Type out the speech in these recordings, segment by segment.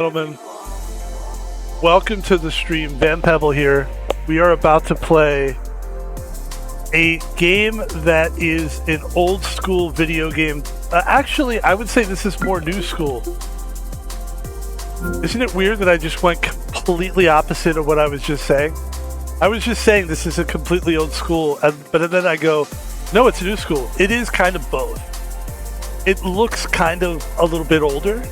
Gentlemen, welcome to the stream. Pebble here. We are about to play a game that is an old school video game. Actually, I would say this is more new school. Isn't it weird that I just went completely opposite of what I was just saying? I was just saying this is a completely old school, but then I go, no, it's a new school. It is kind of both. It looks kind of a little bit older.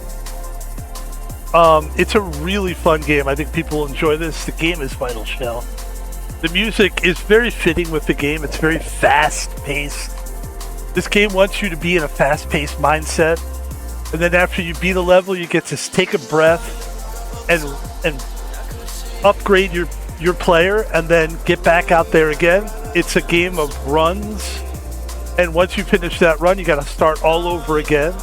It's a really fun game. I think people will enjoy this. The game is Vital Shell. The music is very fitting with the game. It's very fast-paced. This game wants you to be in a fast-paced mindset. And then after you beat a level, you get to take a breath and upgrade your player and then get back out there again. It's a game of runs. And once you finish that run, you got to start all over again.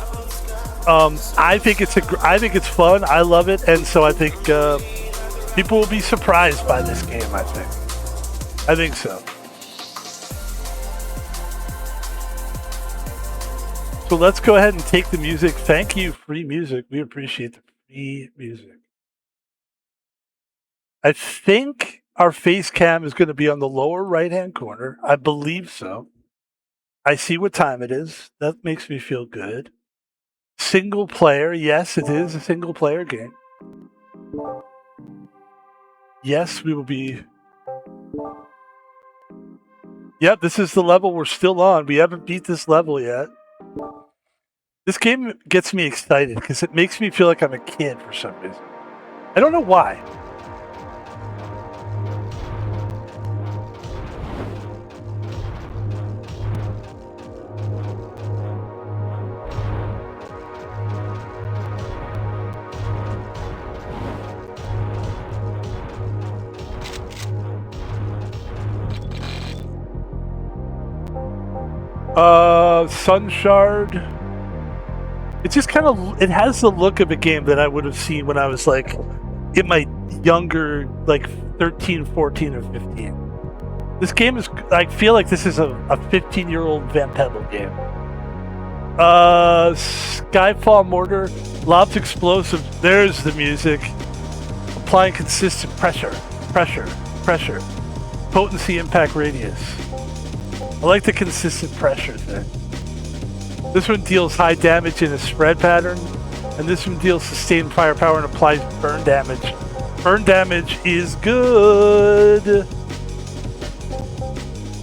I think it's fun. I love it, and so I think people will be surprised by this game. I think so. So let's go ahead and take the music. Thank you, free music. We appreciate the free music. I think our face cam is going to be on the lower right-hand corner. I believe so. I see what time it is. That makes me feel good. Single player, yes, it is a single player game. Yes, we will be. Yep, this is the level we're still on. We haven't beat this level yet. This game gets me excited because it makes me feel like I'm a kid for some reason. I don't know why. Sun Shard. It just kind of, it has the look of a game that I would have seen when I was like in my younger, like 13, 14, or 15. This game is, I feel like this is a 15-year-old Pebble game. Skyfall Mortar, Lobs Explosive, there's the music. Applying consistent pressure. Potency, impact, radius. I like the consistent pressure thing. This one deals high damage in a spread pattern, and this one deals sustained firepower and applies burn damage. Burn damage is good,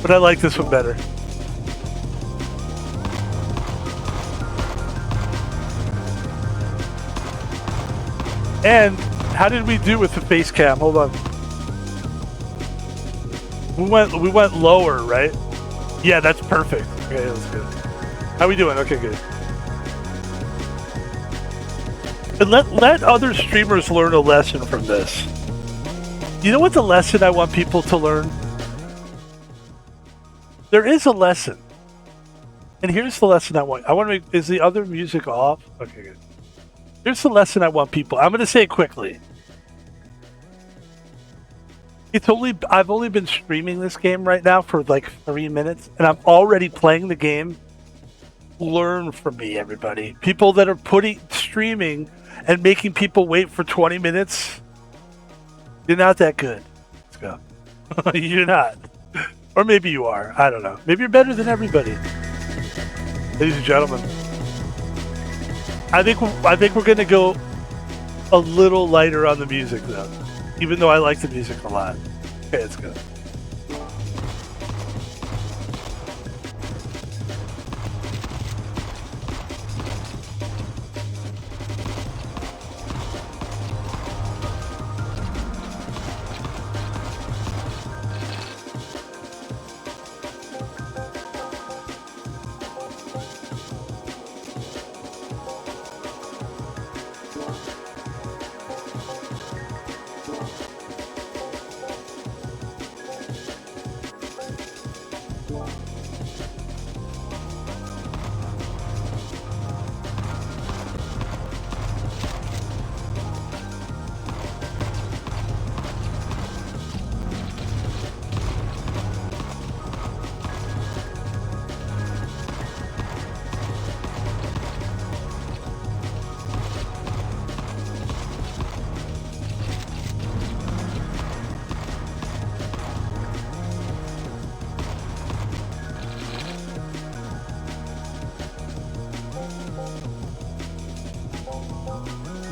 but I like this one better. And how did we do with the face cam? Hold on. We went lower, right? Yeah, that's perfect. Okay, that's good. How we doing? Okay, good. And let other streamers learn a lesson from this. You know what the lesson I want people to learn? There is a lesson. And here's the lesson I want. Is the other music off? Okay, good. Here's the lesson I want people. I'm going to say it quickly. I've only been streaming this game right now for like 3 minutes, and I'm already playing the game. Learn from me, everybody. People that are streaming and making people wait for 20 minutes, you're not that good. Let's go. You're not. Or maybe you are. I don't know. Maybe you're better than everybody. Ladies and gentlemen, I think we're going to go a little lighter on the music, though. Even though I like the music a lot. Okay, let's go.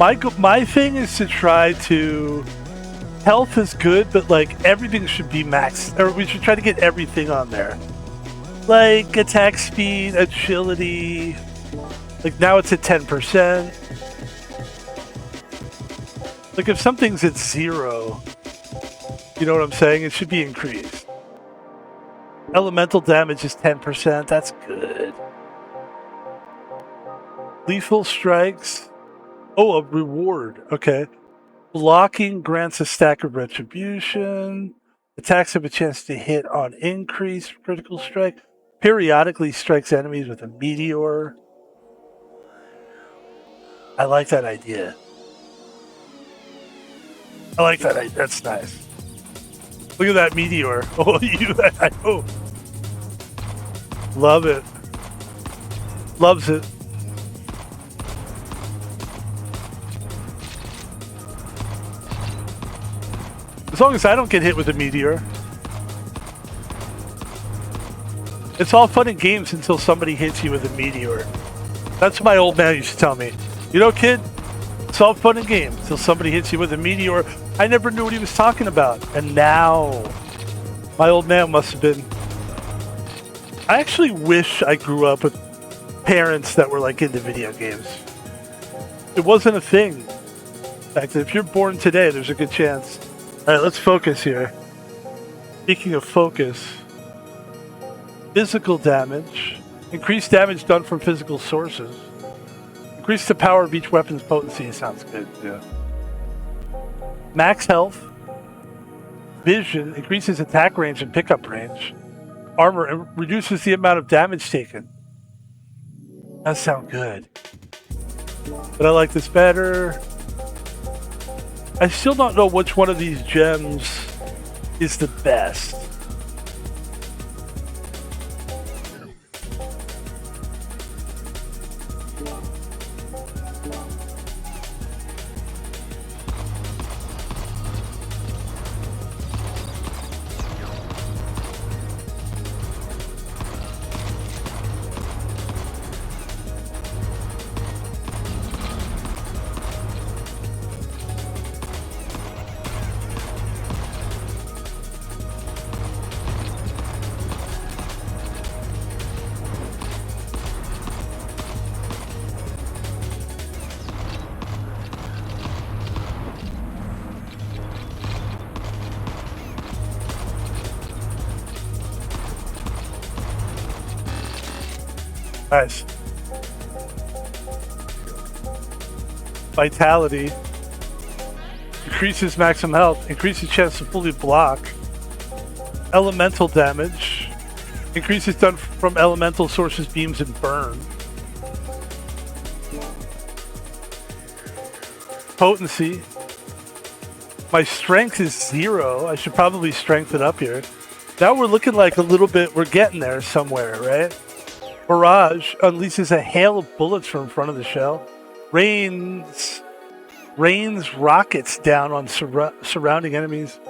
My thing is to try to health is good, but like everything should be max, or we should try to get everything on there, like attack speed, agility. Like now it's at 10%. Like if something's at 0, you know what I'm saying? It should be increased. Elemental damage is 10%. That's good. Lethal strikes. Oh, a reward. Okay. Blocking grants a stack of retribution. Attacks have a chance to hit on increase. Critical strike. Periodically strikes enemies with a meteor. I like that idea. I like that idea. That's nice. Look at that meteor. Oh, oh. Love it. Loves it. As long as I don't get hit with a meteor. It's all fun and games until somebody hits you with a meteor. That's what my old man used to tell me. You know, kid, it's all fun and games until somebody hits you with a meteor. I never knew what he was talking about. And now, my old man must have been... I actually wish I grew up with parents that were like into video games. It wasn't a thing. In fact, if you're born today, there's a good chance. All right, let's focus here. Speaking of focus, physical damage. Increased damage done from physical sources. Increase the power of each weapon's potency. Sounds good, yeah. Max health. Vision. Increases attack range and pickup range. Armor. And reduces the amount of damage taken. That sounds good. But I like this better. I still don't know which one of these gems is the best. Nice. Vitality. Increases maximum health. Increases chance to fully block. Elemental damage. Increases done from elemental sources, beams, and burn. Potency. My strength is 0. I should probably strengthen up here. Now we're looking like a little bit, we're getting there somewhere, right? Barrage unleashes a hail of bullets from in front of the shell. Rains rockets down on surrounding enemies.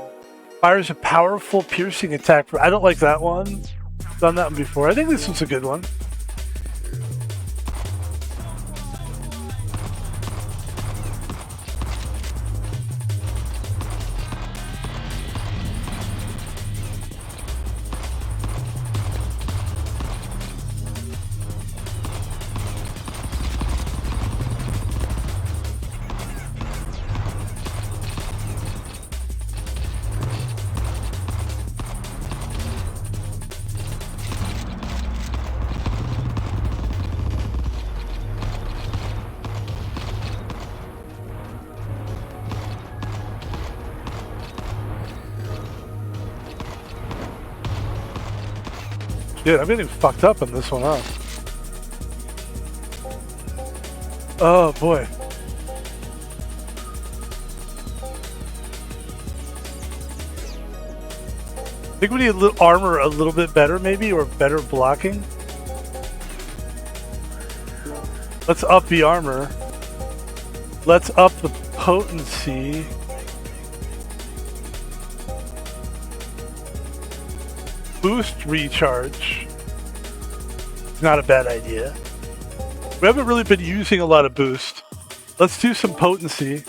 Fires a powerful piercing attack. I don't like that one. Done that one before. I think this one's a good one. Dude, I'm getting fucked up in this one, huh? Oh, boy. I think we need a little armor a little bit better, maybe, or better blocking. Let's up the armor. Let's up the potency. Boost recharge. It's not a bad idea. We haven't really been using a lot of boost. Let's do some potency.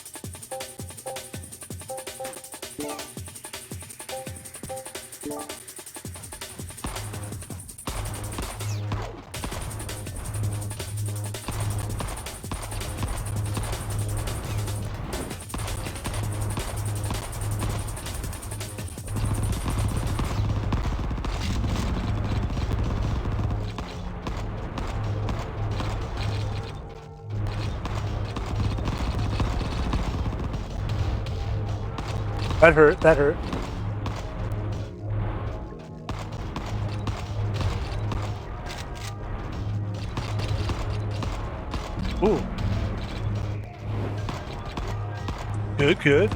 That hurt, that hurt. Ooh. Good, good.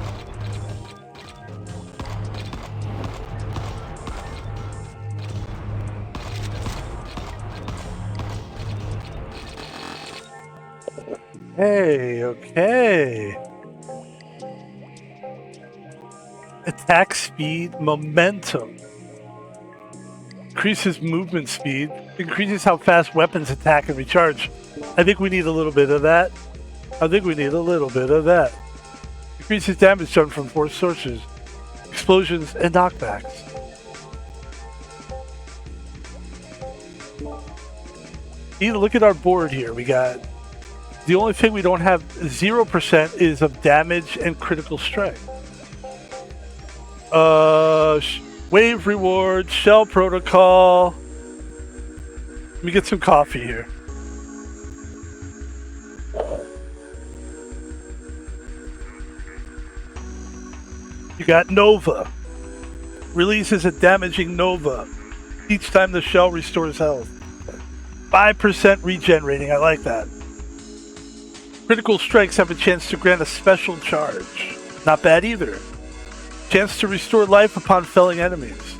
Hey, okay. Attack speed, momentum. Increases movement speed. Increases how fast weapons attack and recharge. I think we need a little bit of that. Increases damage done from 4 sources. Explosions and knockbacks. Look at our board here. We got... The only thing we don't have 0% is of damage and critical strike. Wave reward, shell protocol. Let me get some coffee here. You got Nova. Releases a damaging Nova each time the shell restores health. 5% regenerating, I like that. Critical strikes have a chance to grant a special charge. Not bad either. Chance to restore life upon felling enemies.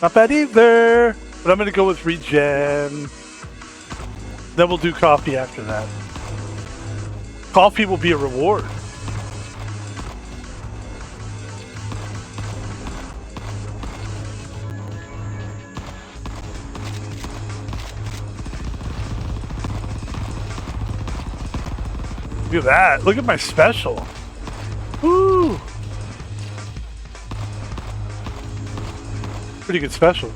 Not bad either. But I'm going to go with regen. Then we'll do coffee after that. Coffee will be a reward. Look at that. Look at my special. Woo! Pretty good special.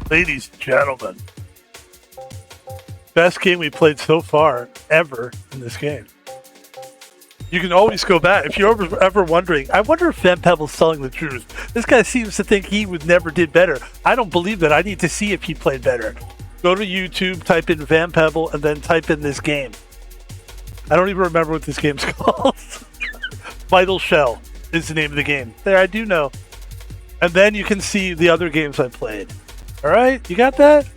Ladies and gentlemen, best game we played so far ever in this game. You can always go back. If you're ever wondering, I wonder if Van Pebble's telling the truth. This guy seems to think he never did better. I don't believe that. I need to see if he played better. Go to YouTube, type in Van Pebble, and then type in this game. I don't even remember what this game's called. Vital Shell is the name of the game. There, I do know. And then you can see the other games I played. All right, you got that?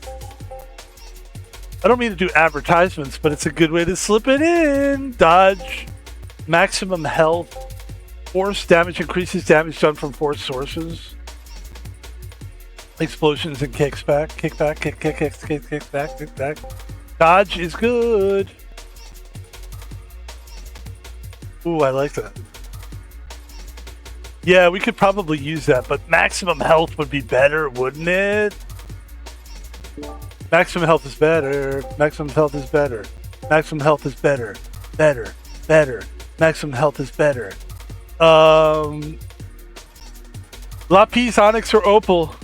I don't mean to do advertisements, but it's a good way to slip it in. Dodge, maximum health, force damage increases damage done from 4 sources. Explosions and kicks back, kick back. Dodge is good. Ooh, I like that. Yeah, we could probably use that, but maximum health would be better, wouldn't it? Maximum health is better. Maximum health is better. Maximum health is better. Better. Maximum health is better. Lapis, Onyx, or Opal.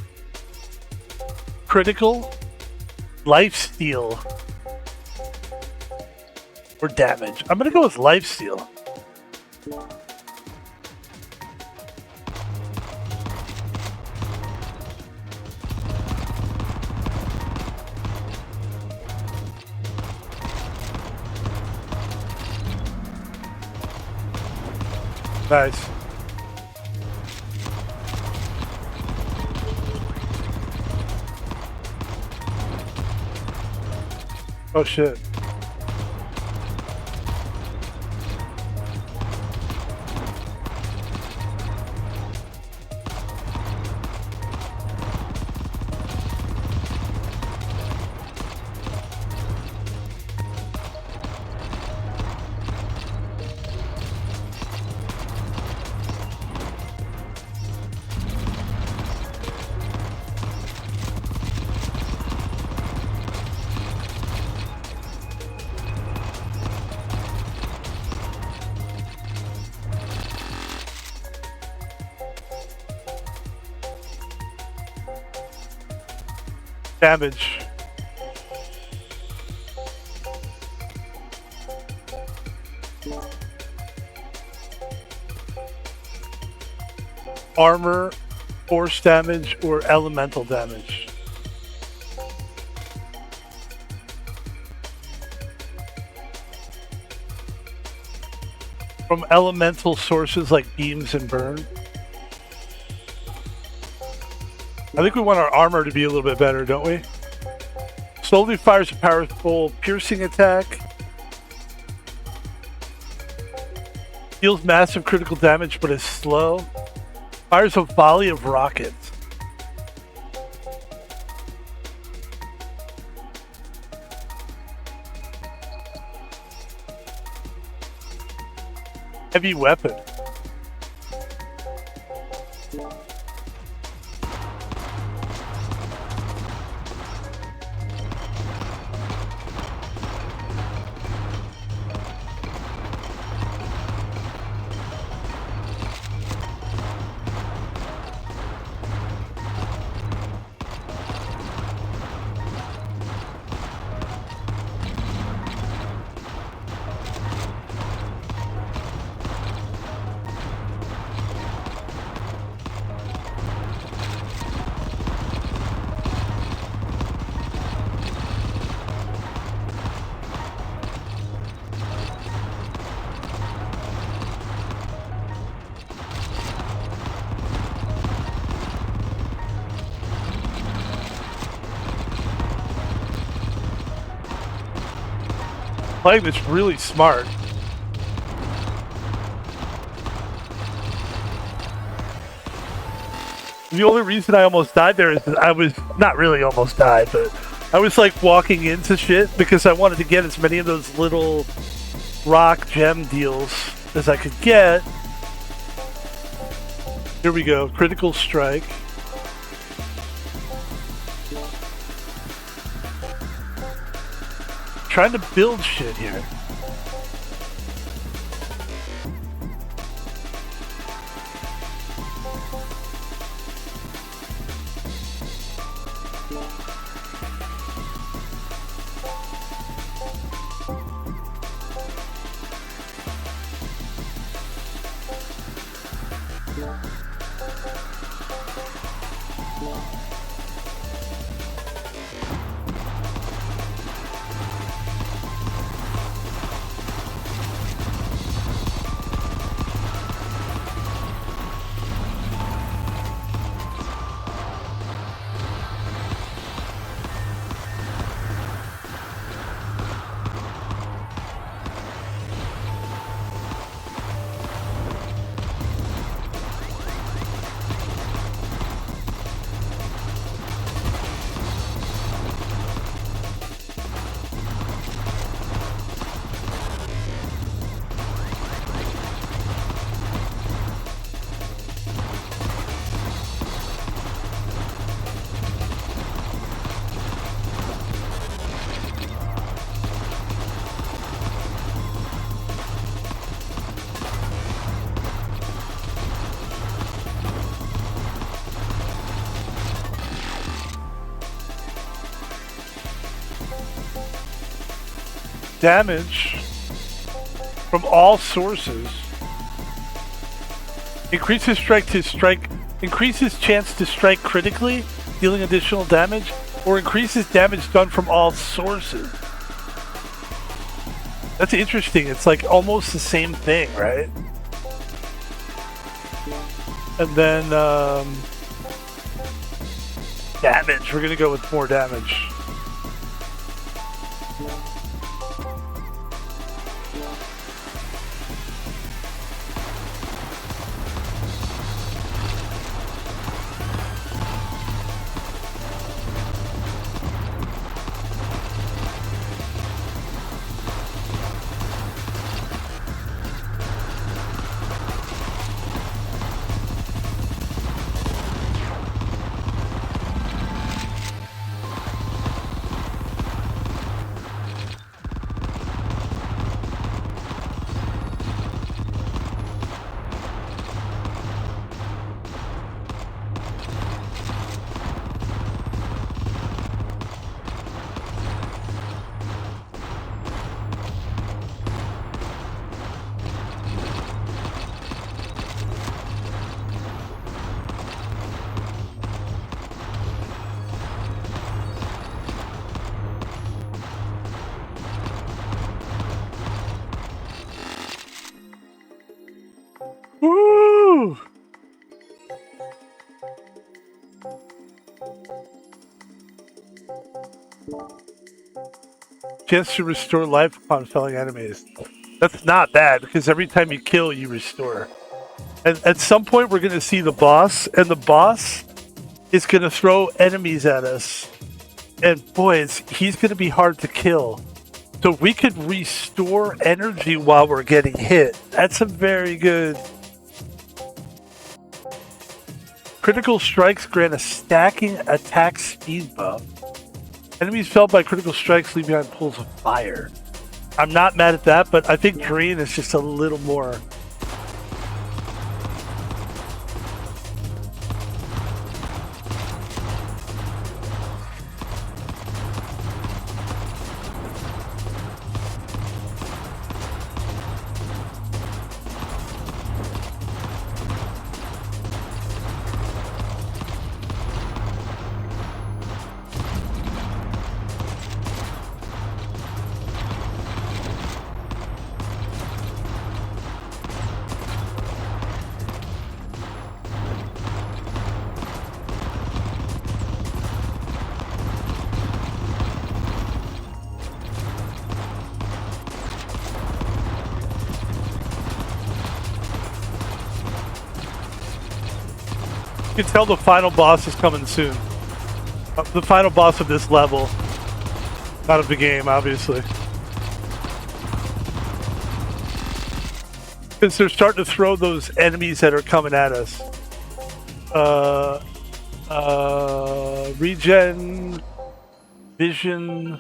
Critical. Lifesteal. Or damage. I'm going to go with Lifesteal. Nice. Oh shit. Damage. Armor, force damage, or elemental damage. From elemental sources like beams and burn. I think we want our armor to be a little bit better, don't we? Slowly fires a powerful piercing attack. Deals massive critical damage but is slow. Fires a volley of rockets. Heavy weapon. Playing this really smart. The only reason I almost died there is that I was not really almost died, but I was like walking into shit because I wanted to get as many of those little rock gem deals as I could get. Here we go, critical strike. Trying to build shit here. Damage from all sources. Increases chance to strike critically, dealing additional damage, or increases damage done from all sources. That's interesting. It's like almost the same thing, right? And then damage. We're gonna go with more damage. Chance to restore life upon felling enemies. That's not bad, because every time you kill, you restore. And at some point, we're going to see the boss, and the boss is going to throw enemies at us. And boy, he's going to be hard to kill. So we could restore energy while we're getting hit. That's a very good... Critical strikes grant a stacking attack speed buff. Enemies felled by critical strikes leave behind pools of fire. I'm not mad at that, but I think Drain is just a little more... You can tell the final boss is coming soon. The final boss of this level. Not of the game, obviously. Because they're starting to throw those enemies that are coming at us. Regen, vision,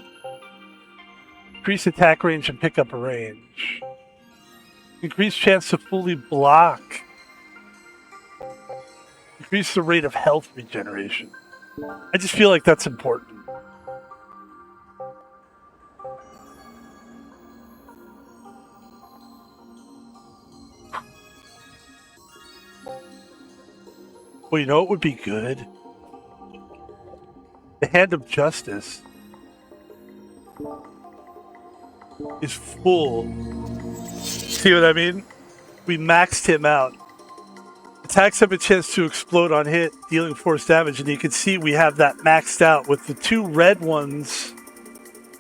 increase attack range and pick up a range. Increase chance to fully block. Increase the rate of health regeneration. I just feel like that's important. Well, you know what would be good? The Hand of Justice is full. See what I mean? We maxed him out. Attacks have a chance to explode on hit, dealing force damage, and you can see we have that maxed out with the two red ones,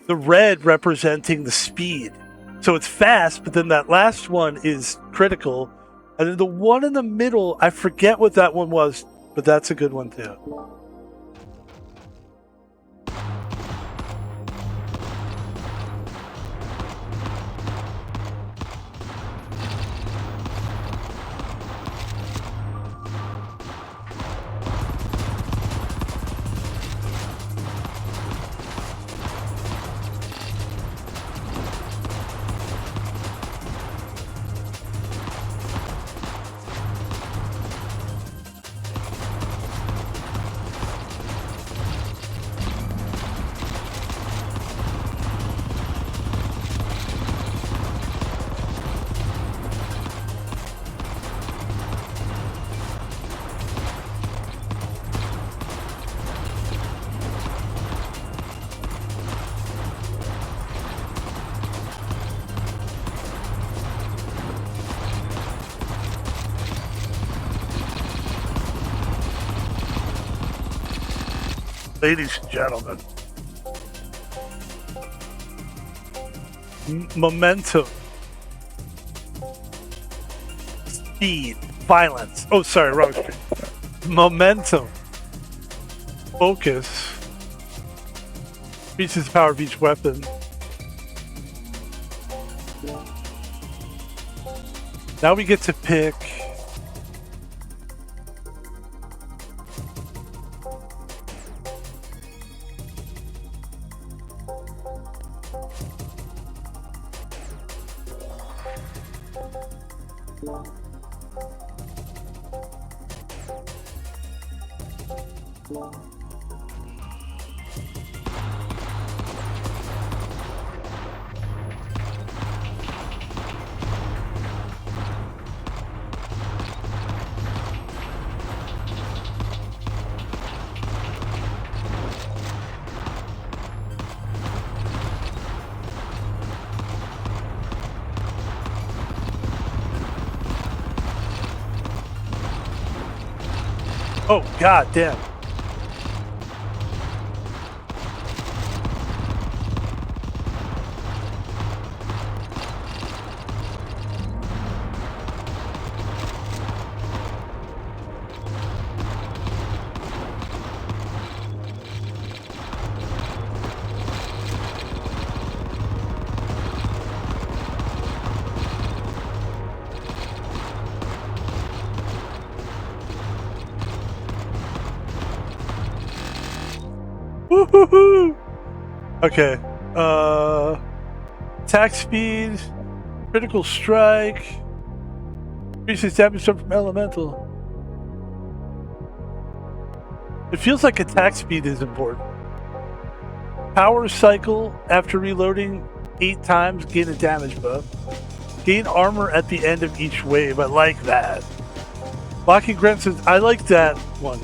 the red representing the speed. So it's fast, but then that last one is critical. And then the one in the middle, I forget what that one was, but that's a good one too. Ladies and gentlemen, momentum, speed, violence. Oh, sorry, wrong screen. Momentum, focus, increases the power of each weapon. Now we get to pick. Oh, god damn. Woo-hoo-hoo! Okay. Attack speed, critical strike, increases damage from elemental. It feels like attack speed is important. Power cycle after reloading 8 times, gain a damage buff. Gain armor at the end of each wave. I like that. Blocking grants, I like that one.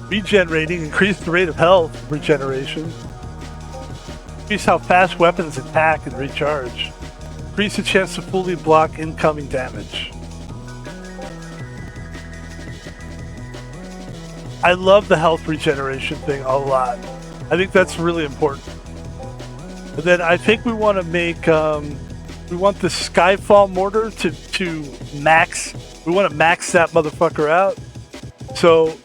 Regenerating, increase the rate of health regeneration. Increase how fast weapons attack and recharge. Increase the chance to fully block incoming damage. I love the health regeneration thing a lot. I think that's really important. And then I think we want to make, we want the Skyfall mortar to max. We want to max that motherfucker out. So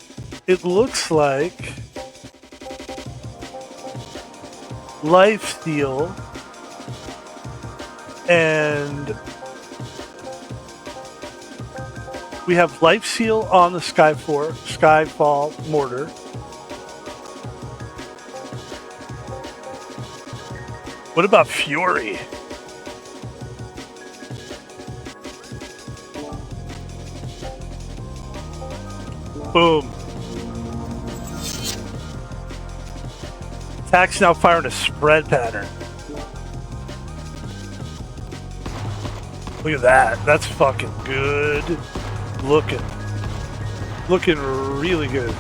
it looks like life steal and we have life seal on the Skyfall mortar. What about fury? Boom. Attack's now firing a spread pattern. Look at that. That's fucking good looking. Looking really good.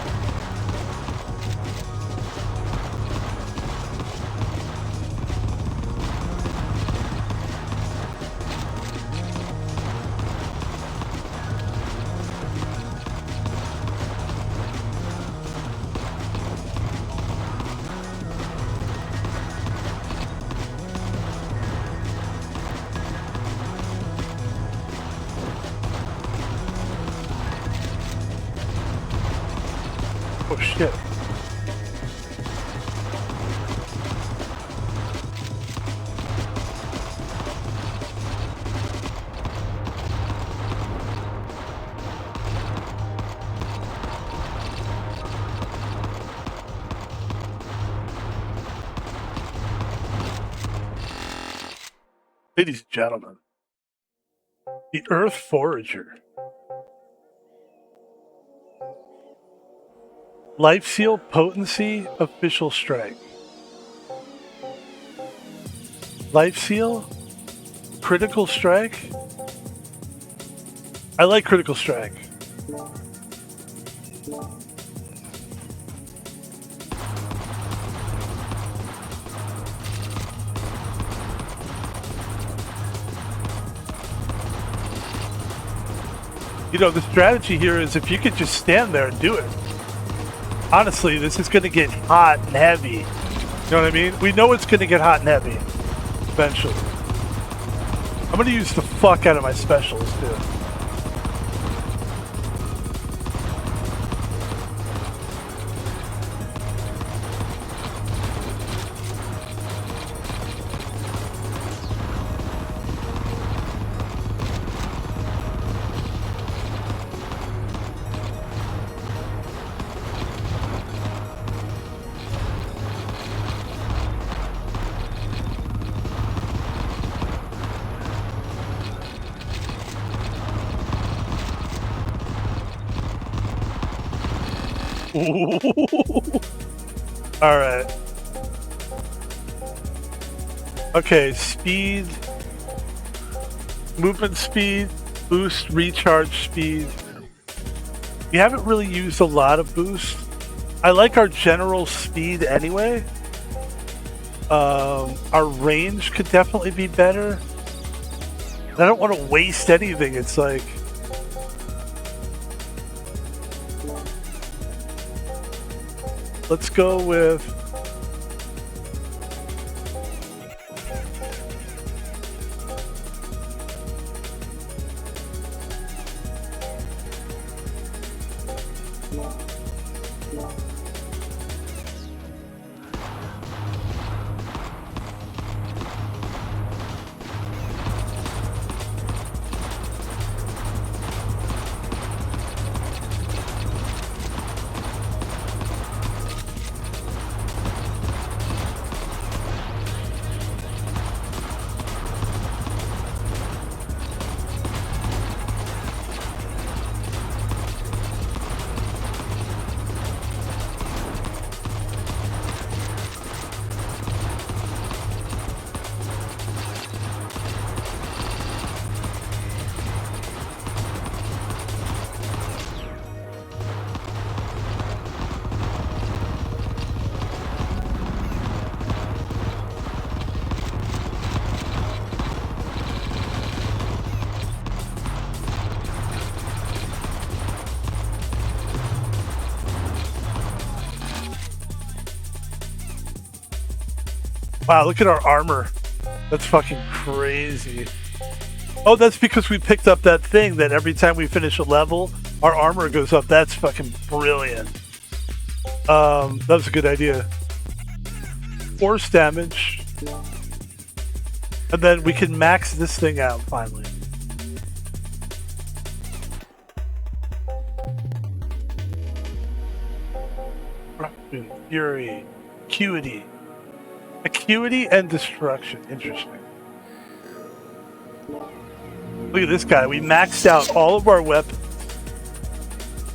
Oh shit. Ladies and gentlemen, the Earth Forager. Life Seal Potency Official Strike. Life Seal? Critical Strike? I like Critical Strike. You know, the strategy here is if you could just stand there and do it. Honestly, this is going to get hot and heavy. You know what I mean? We know it's going to get hot and heavy eventually. I'm going to use the fuck out of my specials, too. All right. Okay, speed, movement speed, boost, recharge speed. We haven't really used a lot of boost. I like our general speed anyway. Our range could definitely be better. I don't want to waste anything. It's like... Let's go with... Wow, look at our armor. That's fucking crazy. Oh, that's because we picked up that thing that every time we finish a level, our armor goes up. That's fucking brilliant. That was a good idea. Force damage. And then we can max this thing out finally. Fury. Acuity. Acuity and destruction. Interesting. Look at this guy. We maxed out all of our weapons.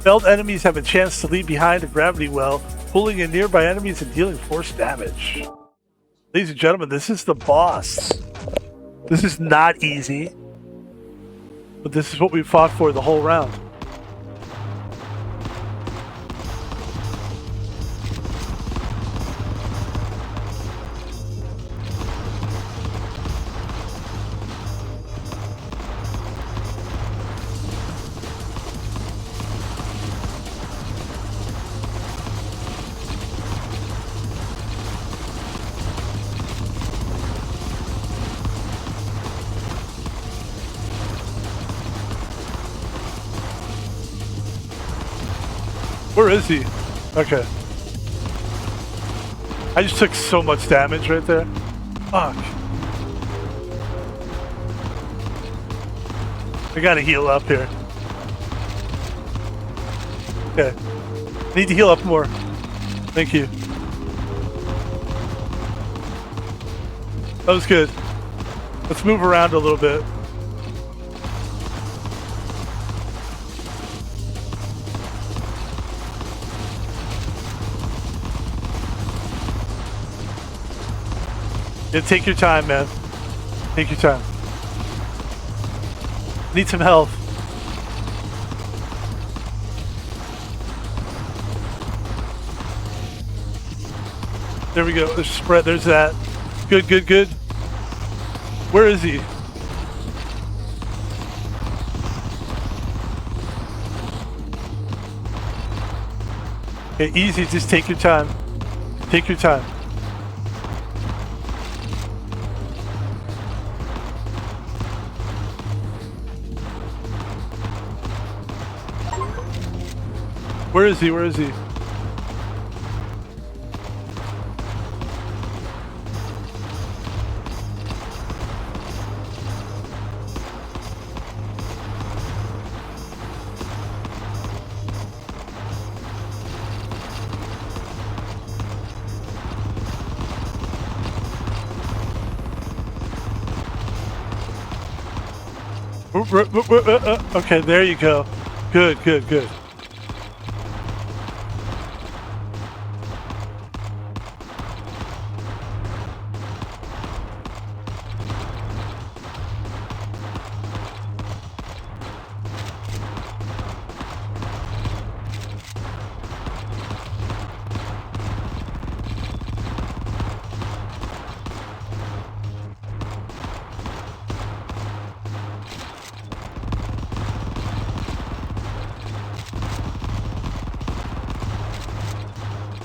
Felled enemies have a chance to leave behind a gravity well, pulling in nearby enemies and dealing force damage. Ladies and gentlemen, this is the boss. This is not easy, but this is what we fought for the whole round. Where is he? Okay. I just took so much damage right there. Fuck. I gotta heal up here. Okay. Need to heal up more. Thank you. That was good. Let's move around a little bit. Yeah, take your time, man. Take your time. Need some health. There we go. There's spread. There's that. Good, good, good. Where is he? Okay, easy. Just take your time. Take your time. Where is he? Where is he? Okay, there you go. Good, good, good.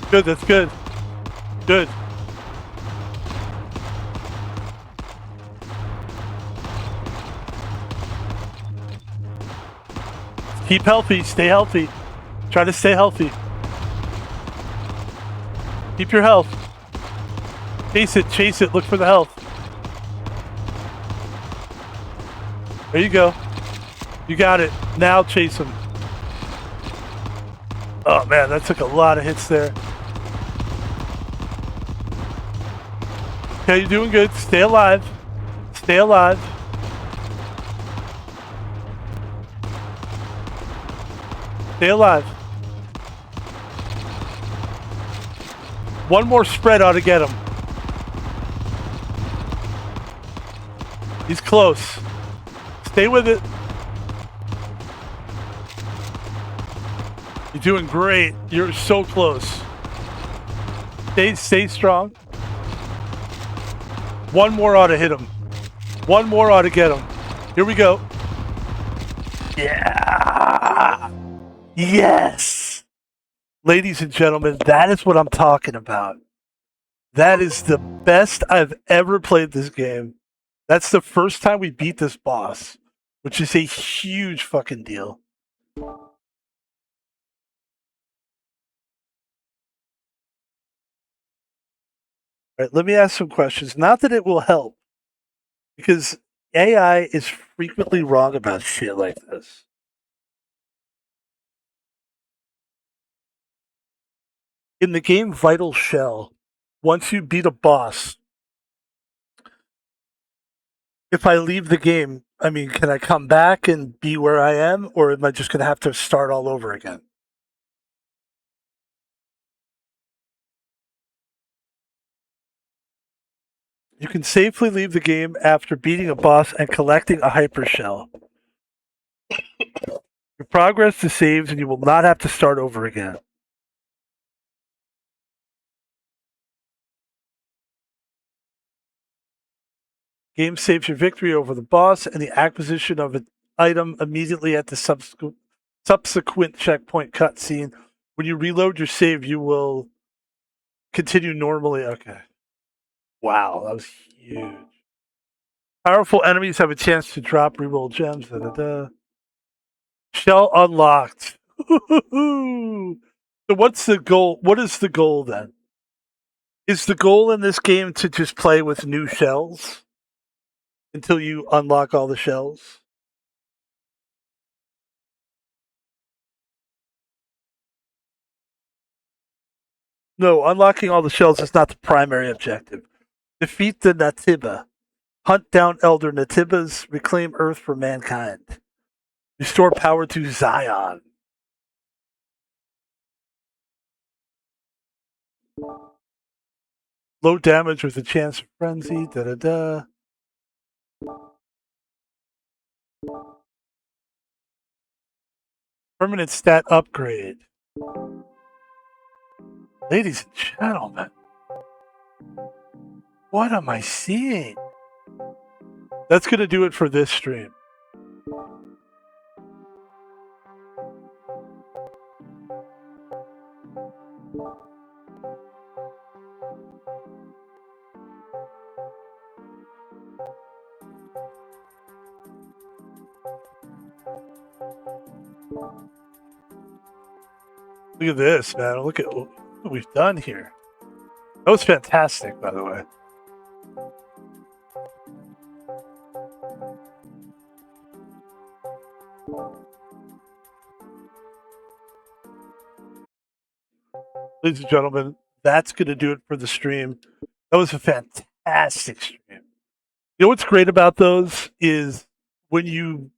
Good, that's good. Good. Keep healthy. Stay healthy. Try to stay healthy. Keep your health. Chase it. Chase it. Look for the health. There you go. You got it. Now chase him. Oh, man, that took a lot of hits there. Okay, you're doing good. Stay alive. Stay alive. Stay alive. One more spread ought to get him. He's close. Stay with it. You're doing great. You're so close. Stay strong. One more ought to hit him. One more ought to get him. Here we go. Yeah. Yes. Ladies and gentlemen, that is what I'm talking about. That is the best I've ever played this game. That's the first time we beat this boss, which is a huge fucking deal. All right, let me ask some questions. Not that it will help, because AI is frequently wrong about shit like this. In the game Vital Shell, once you beat a boss, if I leave the game, I mean, can I come back and be where I am, or am I just going to have to start all over again? You can safely leave the game after beating a boss and collecting a hyper shell. Your progress is saved and you will not have to start over again. Game saves your victory over the boss and the acquisition of an item immediately at the subsequent checkpoint cutscene. When you reload your save, you will continue normally. Okay. Wow, that was huge. Powerful enemies have a chance to drop reroll gems. Da, da, da. Shell unlocked. So what's the goal? What is the goal then? Is the goal in this game to just play with new shells until you unlock all the shells? No, unlocking all the shells is not the primary objective. Defeat the Natiba. Hunt down Elder Natibas. Reclaim Earth for mankind. Restore power to Zion. Low damage with a chance of frenzy. Da da da. Permanent stat upgrade. Ladies and gentlemen, what am I seeing? That's going to do it for this stream. Look at this, man. Look at what we've done here. That was fantastic, by the way. Ladies and gentlemen, that's going to do it for the stream. That was a fantastic stream. You know what's great about those is when you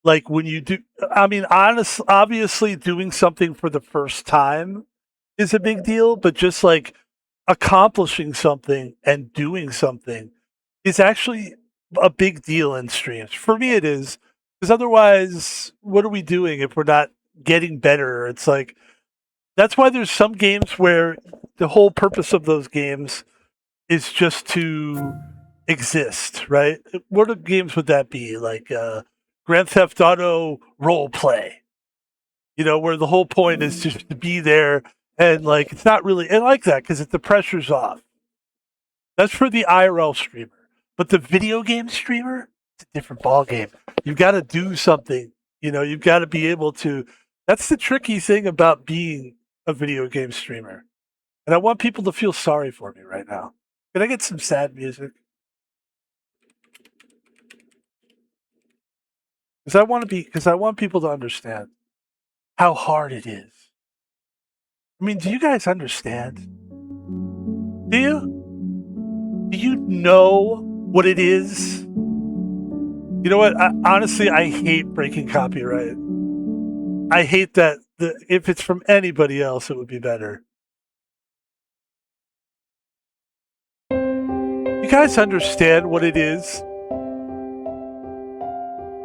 do, I mean, obviously doing something for the first time is a big deal, but just like accomplishing something and doing something is actually a big deal in streams. For me, it is, because otherwise, what are we doing if we're not getting better? It's like, that's why there's some games where the whole purpose of those games is just to exist, right? What games would that be? Like Grand Theft Auto role play, where the whole point is just to be there And like, it's not really, I like that because the pressure's off. That's for the IRL streamer. But the video game streamer, it's a different ball game. You've got to do something. You've got to be able to. That's the tricky thing about being a video game streamer. And I want people to feel sorry for me right now. Can I get some sad music? Because I want people to understand how hard it is. I mean, do you guys understand? Do you? Do you know what it is? You know what? Honestly, I hate breaking copyright. I hate that. If it's from anybody else, it would be better. You guys understand what it is?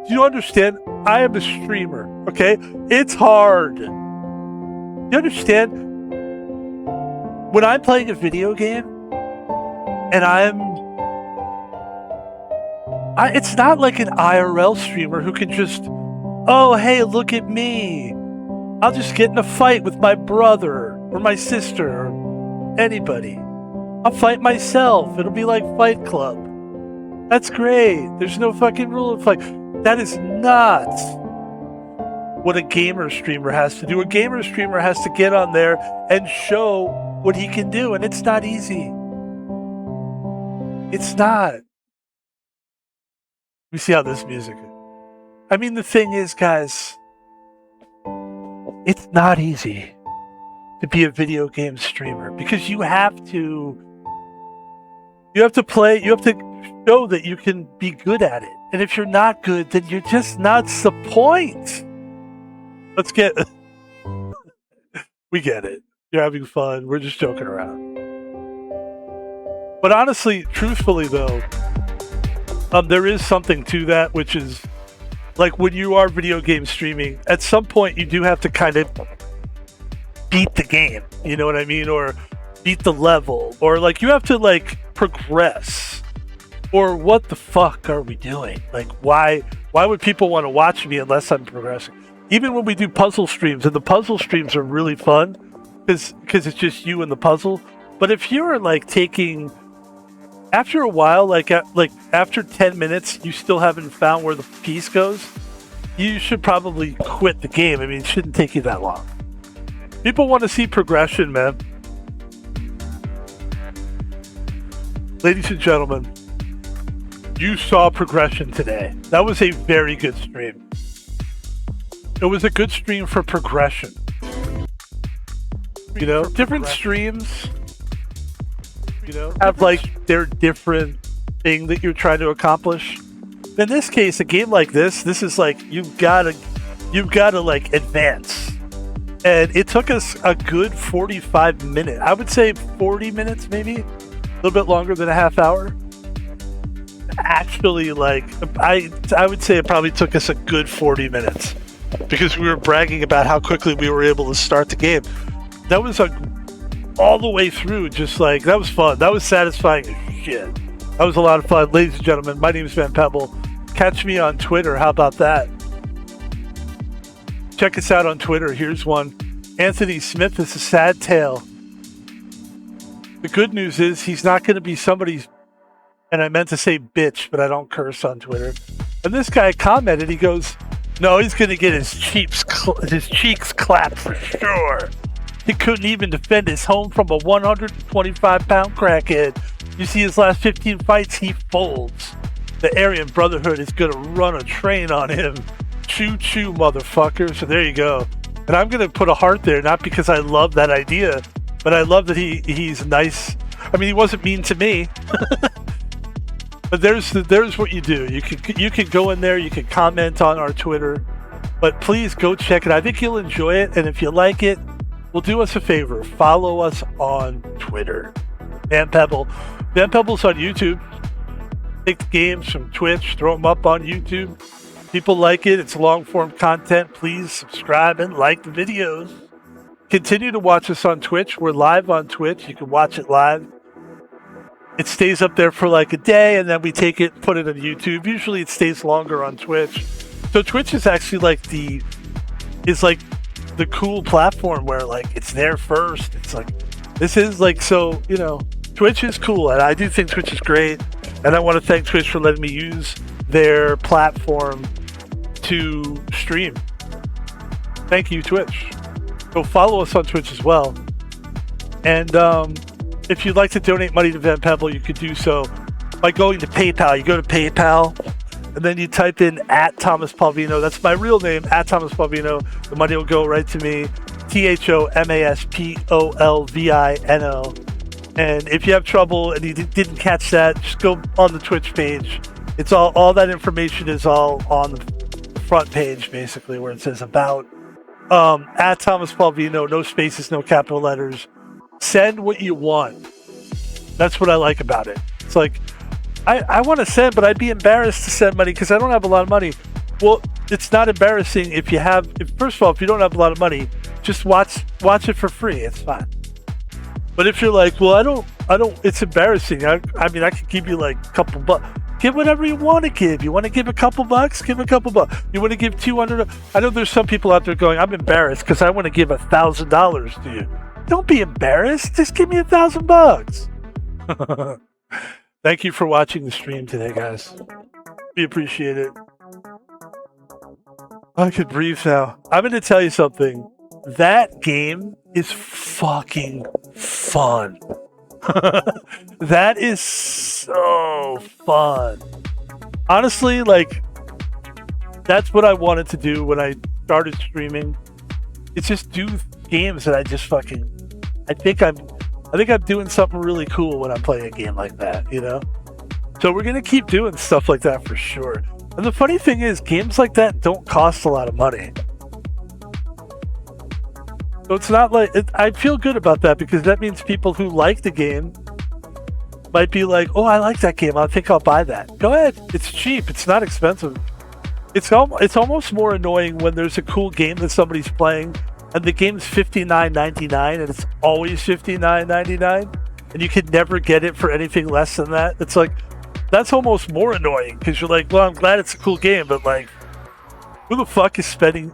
Do you understand? I am a streamer, okay? It's hard. You understand? When I'm playing a video game and it's not like an IRL streamer who can just, oh, hey, look at me. I'll just get in a fight with my brother or my sister or anybody. I'll fight myself. It'll be like Fight Club. That's great. There's no fucking rule of fight. That is not what a gamer streamer has to do. A gamer streamer has to get on there and show what he can do, and it's not easy. It's not. Let me see how this music is. I mean, the thing is, guys, it's not easy to be a video game streamer because you have to play, you have to show that you can be good at it. And if you're not good, then you're just not the point. We get it. You're having fun. We're just joking around. But honestly, truthfully though, there is something to that, which is like when you are video game streaming, at some point you do have to kind of beat the game. You know what I mean? Or beat the level. Or like you have to like progress. Or what the fuck are we doing? Like why would people want to watch me unless I'm progressing? Even when we do puzzle streams, and the puzzle streams are really fun because it's just you and the puzzle. But if you're like taking, after a while, like after 10 minutes, you still haven't found where the piece goes, you should probably quit the game. I mean, it shouldn't take you that long. People want to see progression, man. Ladies and gentlemen, you saw progression today. That was a very good stream. It was a good stream for progression. You know, different streams, you know, have like their different thing that you're trying to accomplish. In this case, a game like this is like you've gotta like advance. And it took us a good 45 minutes. I would say 40 minutes, maybe a little bit longer than a half hour. Actually, like I would say it probably took us a good 40 minutes because we were bragging about how quickly we were able to start the game. That was all the way through, just like, that was fun. That was satisfying as shit. That was a lot of fun. Ladies and gentlemen, my name is Van Pebble. Catch me on Twitter. How about that? Check us out on Twitter. Here's one. Anthony Smith is a sad tale. The good news is he's not going to be somebody's, and I meant to say bitch, but I don't curse on Twitter. And this guy commented, he goes, no, he's going to get his cheeks clapped for sure. He couldn't even defend his home from a 125-pound crackhead. You see his last 15 fights, he folds. The Aryan Brotherhood is going to run a train on him. Choo-choo, motherfucker. So there you go. And I'm going to put a heart there, not because I love that idea, but I love that he's nice. I mean, he wasn't mean to me. But there's what you do. You can go in there, you can comment on our Twitter, but please go check it. I think you'll enjoy it, and if you like it, well, do us a favor. Follow us on Twitter. Van Pebble. Van Pebble's on YouTube. Take the games from Twitch, throw them up on YouTube. People like it. It's long-form content. Please subscribe and like the videos. Continue to watch us on Twitch. We're live on Twitch. You can watch it live. It stays up there for like a day, and then we take it and put it on YouTube. Usually it stays longer on Twitch. So Twitch is actually like the cool platform where like it's there first. It's like this is like, so you know, Twitch is cool, and I do think Twitch is great, and I want to thank Twitch for letting me use their platform to stream. Thank you, Twitch. Go follow us on Twitch as well. And if you'd like to donate money to Van Pebble, you could do so by going to PayPal. You go to PayPal, and then you type in @ThomasPalvino. That's my real name, @ThomasPalvino. The money will go right to me. ThomasPolvino. And if you have trouble and you didn't catch that, just go on the Twitch page. It's all that information is all on the front page, basically, where it says about. @ThomasPalvino, no spaces, no capital letters. Send what you want. That's what I like about it. It's like, I want to send, but I'd be embarrassed to send money because I don't have a lot of money. Well, it's not embarrassing if you have. First of all, if you don't have a lot of money, just watch it for free. It's fine. But if you're like, well, I don't. It's embarrassing. I mean, I could give you like a couple bucks. Give whatever you want to give. You want to give a couple bucks? Give a couple bucks. You want to give 200? I know there's some people out there going, I'm embarrassed because I want to give $1,000 to you. Don't be embarrassed. Just give me $1,000. Thank you for watching the stream today, guys. We appreciate it. I could breathe now. I'm going to tell you something. That game is fucking fun. That is so fun. Honestly, like, that's what I wanted to do when I started streaming. It's just do games that I just fucking. I think I'm doing something really cool when I'm playing a game like that, you know? So we're gonna keep doing stuff like that for sure. And the funny thing is, games like that don't cost a lot of money. So it's not like, I feel good about that because that means people who like the game might be like, oh, I like that game. I think I'll buy that. Go ahead. It's cheap. It's not expensive. It's almost more annoying when there's a cool game that somebody's playing and the game's $59.99 and it's always $59.99 and you could never get it for anything less than that. It's like, that's almost more annoying because you're like, well, I'm glad it's a cool game, but like, who the fuck is spending,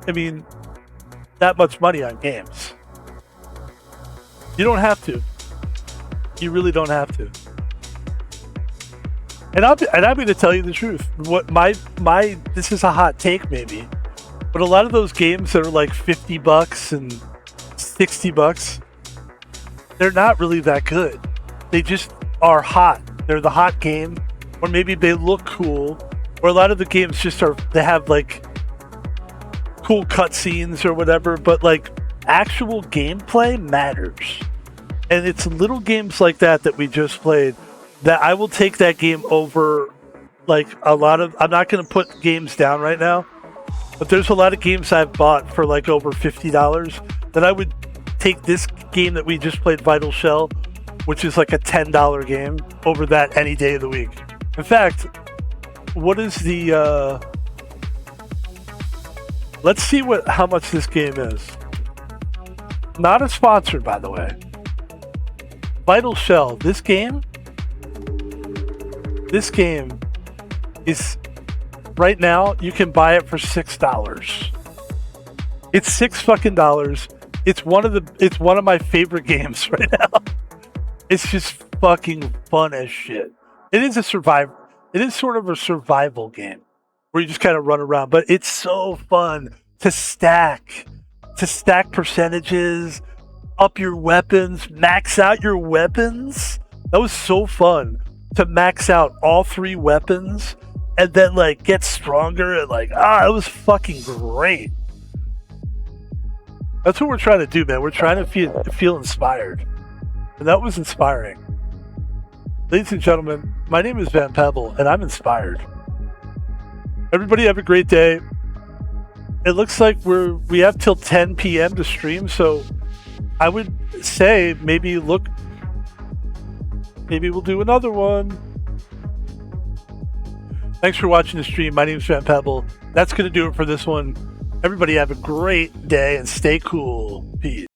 that much money on games? You don't have to. You really don't have to. And I'm going to tell you the truth. What this is a hot take maybe, but a lot of those games that are like $50 and $60, they're not really that good. They just are hot. They're the hot game, or maybe they look cool, or a lot of the games just they have like cool cutscenes or whatever, but like actual gameplay matters. And it's little games like that we just played that I will take that game over like a lot of. I'm not going to put games down right now, but there's a lot of games I've bought for like over $50 that I would take this game that we just played, Vital Shell, which is like a $10 game, over that any day of the week. In fact, what is the let's see how much this game is. Not a sponsor, by the way. Vital Shell. This game is right now. You can buy it for $6. It's $6 It's one of my favorite games right now. It's just fucking fun as shit. It is sort of a survival game where you just kind of run around, but it's so fun to stack percentages, up your weapons, max out your weapons. That was so fun to max out all 3 weapons and then like get stronger and like, it was fucking great. That's what we're trying to do, man. We're trying to feel inspired. And that was inspiring. Ladies and gentlemen, my name is Van Pebble, and I'm inspired. Everybody have a great day. It looks like we have till 10 p.m. to stream, so I would say maybe we'll do another one. Thanks for watching the stream. My name is Van Pebble. That's going to do it for this one. Everybody have a great day and stay cool. Peace.